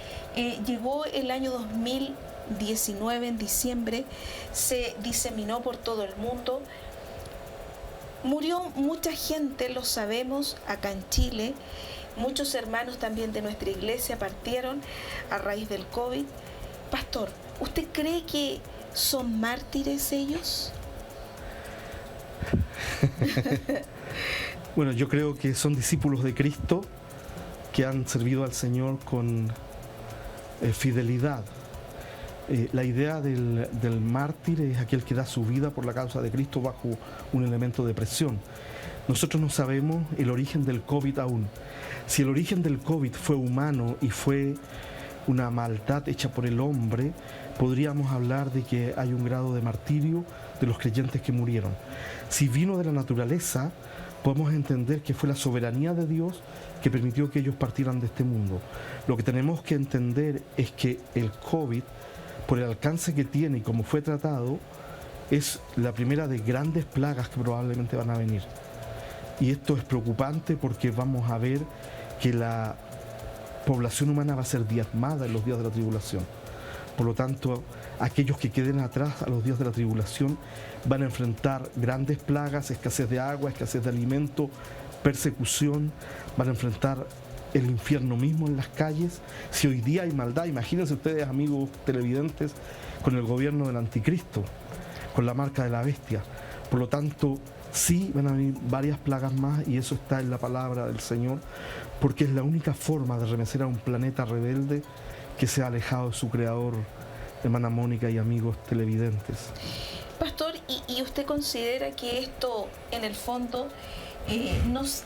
[SPEAKER 1] llegó el año 2019, en diciembre, se diseminó por todo el mundo. Murió mucha gente, lo sabemos, acá en Chile. Muchos hermanos también de nuestra iglesia partieron a raíz del COVID. Pastor, ¿usted cree que son mártires ellos?
[SPEAKER 2] Bueno, yo creo que son discípulos de Cristo que han servido al Señor con fidelidad. La idea del mártir es aquel que da su vida por la causa de Cristo bajo un elemento de presión. Nosotros no sabemos el origen del COVID aún. Si el origen del COVID fue humano y fue una maldad hecha por el hombre, podríamos hablar de que hay un grado de martirio de los creyentes que murieron. Si vino de la naturaleza, podemos entender que fue la soberanía de Dios que permitió que ellos partieran de este mundo. Lo que tenemos que entender es que el COVID, por el alcance que tiene y cómo fue tratado, es la primera de grandes plagas que probablemente van a venir. Y esto es preocupante porque vamos a ver que la población humana va a ser diezmada en los días de la tribulación. Por lo tanto, aquellos que queden atrás a los días de la tribulación van a enfrentar grandes plagas, escasez de agua, escasez de alimento, persecución, van a enfrentar el infierno mismo en las calles. Si hoy día hay maldad, imagínense ustedes, amigos televidentes, con el gobierno del anticristo, con la marca de la bestia. Por lo tanto, sí van a venir varias plagas más, y eso está en la palabra del Señor, porque es la única forma de remecer a un planeta rebelde que se ha alejado de su creador, hermana Mónica y amigos televidentes.
[SPEAKER 1] Pastor, ¿y usted considera que esto, en el fondo, nos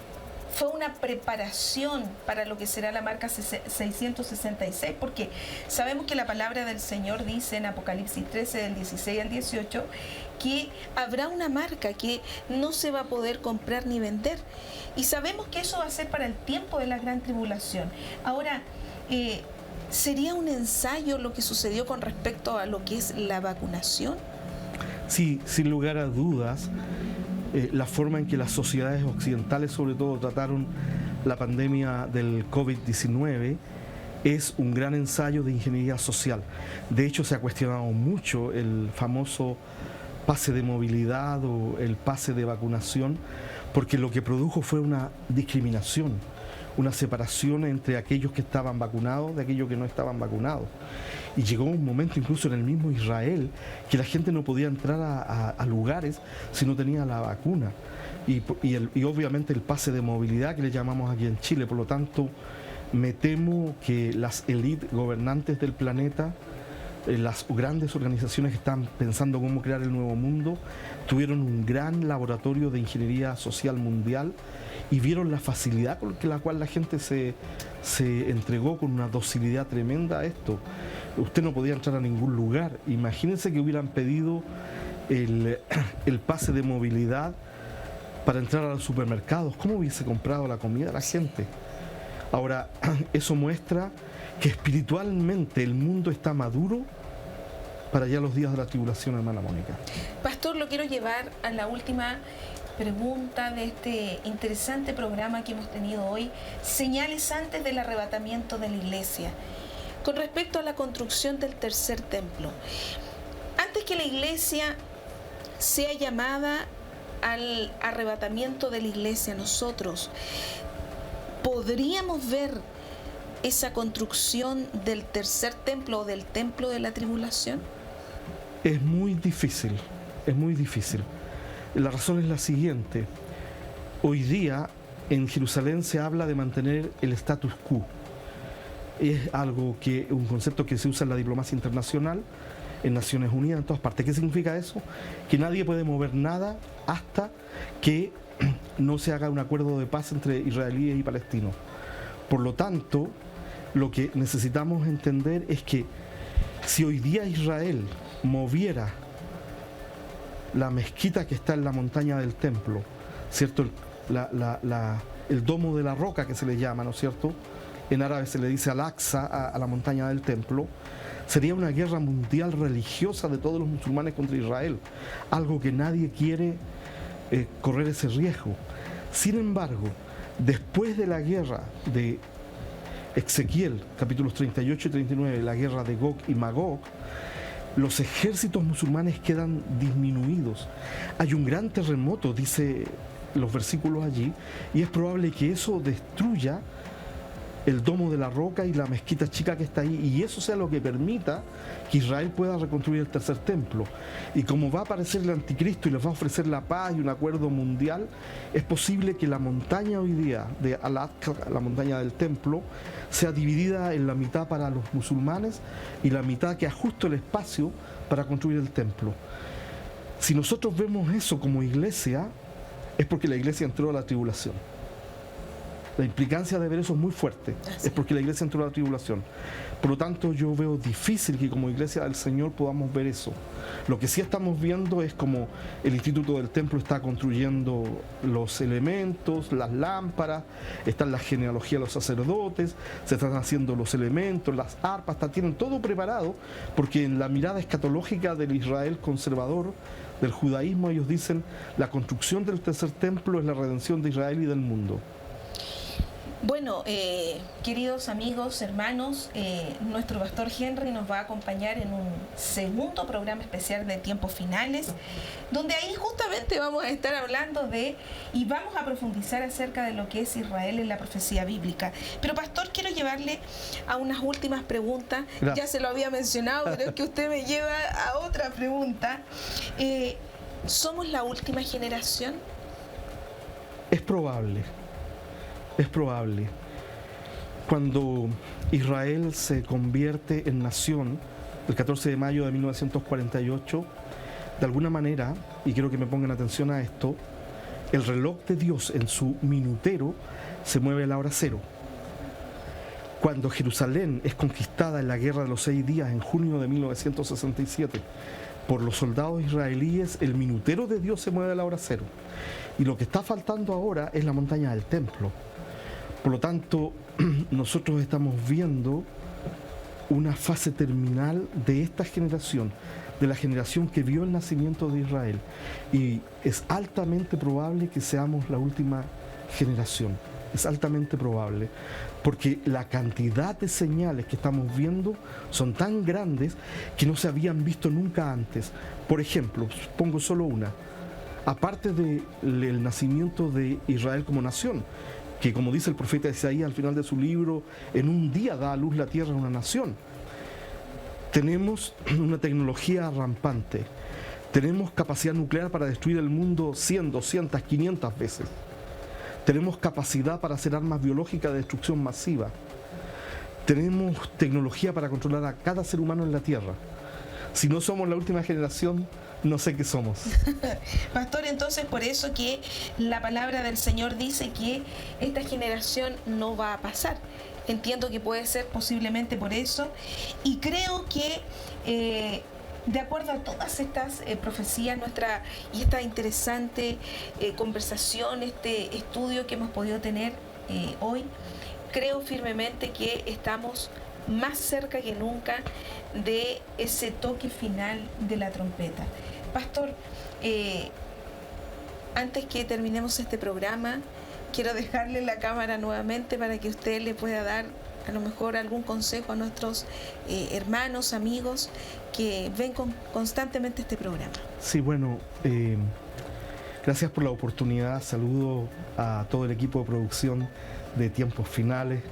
[SPEAKER 1] fue una preparación para lo que será la marca 666, porque sabemos que la palabra del Señor dice en Apocalipsis 13, del 16 al 18, que habrá una marca que no se va a poder comprar ni vender. Y sabemos que eso va a ser para el tiempo de la gran tribulación. Ahora, ¿sería un ensayo lo que sucedió con respecto a lo que es la vacunación?
[SPEAKER 2] Sí, sin lugar a dudas, la forma en que las sociedades occidentales sobre todo trataron la pandemia del COVID-19 es un gran ensayo de ingeniería social. De hecho, se ha cuestionado mucho el famoso pase de movilidad o el pase de vacunación, porque lo que produjo fue una discriminación, una separación entre aquellos que estaban vacunados de aquellos que no estaban vacunados. Y llegó un momento incluso en el mismo Israel que la gente no podía entrar a lugares si no tenía la vacuna. Y obviamente el pase de movilidad que le llamamos aquí en Chile. Por lo tanto, me temo que las élites gobernantes del planeta, las grandes organizaciones que están pensando cómo crear el nuevo mundo, tuvieron un gran laboratorio de ingeniería social mundial y vieron la facilidad con la cual la gente se entregó con una docilidad tremenda a esto. Usted no podía entrar a ningún lugar. Imagínense que hubieran pedido el pase de movilidad para entrar a los supermercados. ¿Cómo hubiese comprado la comida la gente? Ahora, eso muestra que espiritualmente el mundo está maduro para ya los días de la tribulación, hermana Mónica.
[SPEAKER 1] Pastor, lo quiero llevar a la última pregunta de este interesante programa que hemos tenido hoy, señales antes del arrebatamiento de la iglesia. Con respecto a la construcción del tercer templo, antes que la iglesia sea llamada al arrebatamiento de la iglesia, nosotros podríamos ver esa construcción del tercer templo o del templo de la tribulación.
[SPEAKER 2] Es muy difícil, es muy difícil. La razón es la siguiente: hoy día en Jerusalén se habla de mantener el status quo. Es un concepto que se usa en la diplomacia internacional, en Naciones Unidas, en todas partes. ¿Qué significa eso? Que nadie puede mover nada hasta que no se haga un acuerdo de paz entre israelíes y palestinos. Por lo tanto, lo que necesitamos entender es que si hoy día Israel moviera la mezquita que está en la montaña del templo, ¿cierto? El domo de la roca que se le llama, ¿no es cierto? En árabe se le dice Al-Aqsa, a la montaña del templo. Sería una guerra mundial religiosa de todos los musulmanes contra Israel, algo que nadie quiere correr ese riesgo. Sin embargo, después de la guerra de Ezequiel, capítulos 38 y 39, la guerra de Gog y Magog, los ejércitos musulmanes quedan disminuidos. Hay un gran terremoto, dice los versículos allí, y es probable que eso destruya el domo de la roca y la mezquita chica que está ahí, y eso sea lo que permita que Israel pueda reconstruir el tercer templo. Y como va a aparecer el anticristo y les va a ofrecer la paz y un acuerdo mundial, es posible que la montaña hoy día de Al-Aqsa, la montaña del templo, sea dividida en la mitad para los musulmanes y la mitad que ajuste el espacio para construir el templo. Si nosotros vemos eso como iglesia, es porque la iglesia entró a la tribulación. La implicancia de ver eso es muy fuerte, es porque la iglesia entró a la tribulación. Por lo tanto, yo veo difícil que como iglesia del Señor podamos ver eso. Lo que sí estamos viendo es como el Instituto del Templo está construyendo los elementos, las lámparas, está en la genealogía de los sacerdotes, se están haciendo los elementos, las arpas, tienen todo preparado, porque en la mirada escatológica del Israel conservador, del judaísmo, ellos dicen la construcción del tercer templo es la redención de Israel y del mundo.
[SPEAKER 1] Bueno, queridos amigos, hermanos, nuestro pastor Henry nos va a acompañar en un segundo programa especial de Tiempos Finales, donde ahí justamente vamos a estar hablando y vamos a profundizar acerca de lo que es Israel en la profecía bíblica. Pero pastor, quiero llevarle a unas últimas preguntas. Gracias. Ya se lo había mencionado, pero es que usted me lleva a otra pregunta. ¿Somos la última generación?
[SPEAKER 2] Es probable. Es probable. Cuando Israel se convierte en nación, el 14 de mayo de 1948, de alguna manera, y quiero que me pongan atención a esto, El reloj de Dios en su minutero se mueve a la hora cero. Cuando Jerusalén es conquistada en la Guerra de los 6 días en junio de 1967 por los soldados israelíes, el minutero de Dios se mueve a la hora cero. Y lo que está faltando ahora es la montaña del templo. Por lo tanto, nosotros estamos viendo una fase terminal de esta generación, de la generación que vio el nacimiento de Israel. Y es altamente probable que seamos la última generación. Es altamente probable, porque la cantidad de señales que estamos viendo son tan grandes que no se habían visto nunca antes. Por ejemplo, pongo solo una. Aparte del nacimiento de Israel como nación, que como dice el profeta Isaías al final de su libro, en un día da a luz la tierra a una nación. Tenemos una tecnología rampante. Tenemos capacidad nuclear para destruir el mundo 100, 200, 500 veces. Tenemos capacidad para hacer armas biológicas de destrucción masiva. Tenemos tecnología para controlar a cada ser humano en la Tierra. Si no somos la última generación, no sé qué somos.
[SPEAKER 1] Pastor, entonces por eso que la palabra del Señor dice que esta generación no va a pasar. Entiendo que puede ser posiblemente por eso. Y creo que de acuerdo a todas estas profecías, y esta interesante conversación, este estudio que hemos podido tener hoy, creo firmemente que estamos más cerca que nunca de ese toque final de la trompeta. Pastor, antes que terminemos este programa, quiero dejarle la cámara nuevamente para que usted le pueda dar a lo mejor algún consejo a nuestros hermanos, amigos que ven constantemente este programa.
[SPEAKER 2] Sí, bueno, gracias por la oportunidad. Saludo a todo el equipo de producción de Tiempos Finales,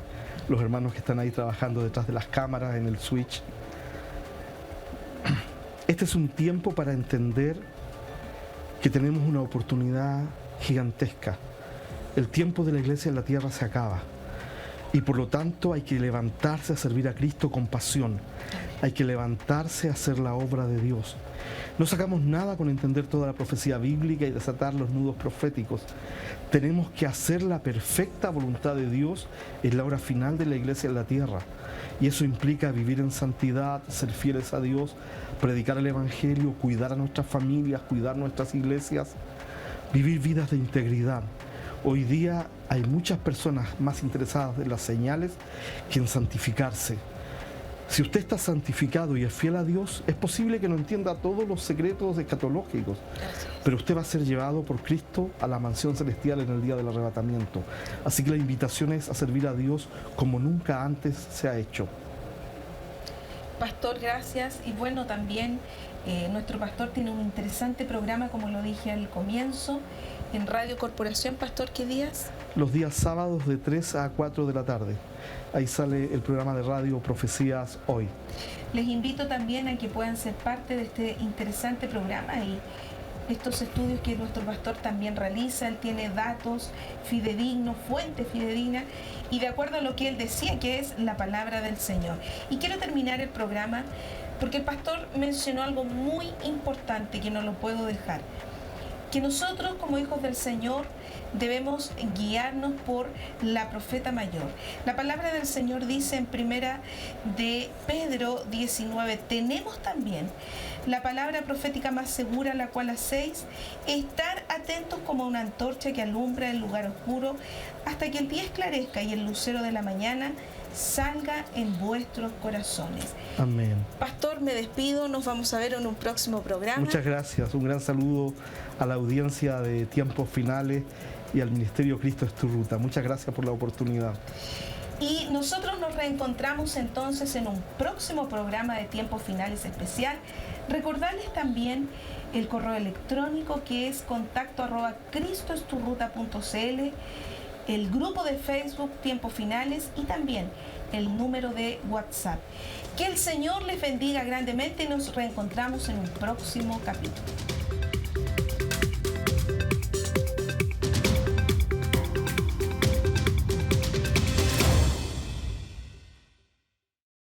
[SPEAKER 2] los hermanos que están ahí trabajando detrás de las cámaras, en el switch. Este es un tiempo para entender que tenemos una oportunidad gigantesca. El tiempo de la iglesia en la tierra se acaba. Y por lo tanto hay que levantarse a servir a Cristo con pasión. Hay que levantarse a hacer la obra de Dios. No sacamos nada con entender toda la profecía bíblica y desatar los nudos proféticos. Tenemos que hacer la perfecta voluntad de Dios en la hora final de la iglesia en la tierra. Y eso implica vivir en santidad, ser fieles a Dios, predicar el Evangelio, cuidar a nuestras familias, cuidar nuestras iglesias, vivir vidas de integridad. Hoy día hay muchas personas más interesadas en las señales que en santificarse. Si usted está santificado y es fiel a Dios, es posible que no entienda todos los secretos escatológicos, pero usted va a ser llevado por Cristo a la mansión celestial en el día del arrebatamiento. Así que la invitación es a servir a Dios como nunca antes se ha hecho.
[SPEAKER 1] Pastor, gracias. Y bueno, también nuestro pastor tiene un interesante programa, como lo dije al comienzo, en Radio Corporación. Pastor, ¿qué días?
[SPEAKER 2] Los días sábados de 3 a 4 de la tarde. Ahí sale el programa de radio Profecías Hoy.
[SPEAKER 1] Les invito también a que puedan ser parte de este interesante programa y estos estudios que nuestro pastor también realiza. Él tiene datos fidedignos, fuentes fidedignas, y de acuerdo a lo que él decía, que es la palabra del Señor. Y quiero terminar el programa porque el pastor mencionó algo muy importante que no lo puedo dejar. Que nosotros como hijos del Señor debemos guiarnos por la profeta mayor. La palabra del Señor dice en primera de Pedro 19, tenemos también la palabra profética más segura, la cual hacéis estar atentos como una antorcha que alumbra el lugar oscuro hasta que el día esclarezca y el lucero de la mañana salga en vuestros corazones.
[SPEAKER 2] Amén.
[SPEAKER 1] Pastor, me despido, nos vamos a ver en un próximo programa.
[SPEAKER 2] Muchas gracias, un gran saludo a la audiencia de Tiempos Finales y al Ministerio Cristo es tu ruta. Muchas gracias por la oportunidad.
[SPEAKER 1] Y nosotros nos reencontramos entonces en un próximo programa de Tiempos Finales especial. Recordarles también el correo electrónico que es contacto@cristoesturruta.cl, el grupo de Facebook Tiempos Finales y también el número de WhatsApp. Que el Señor les bendiga grandemente y nos reencontramos en un próximo capítulo.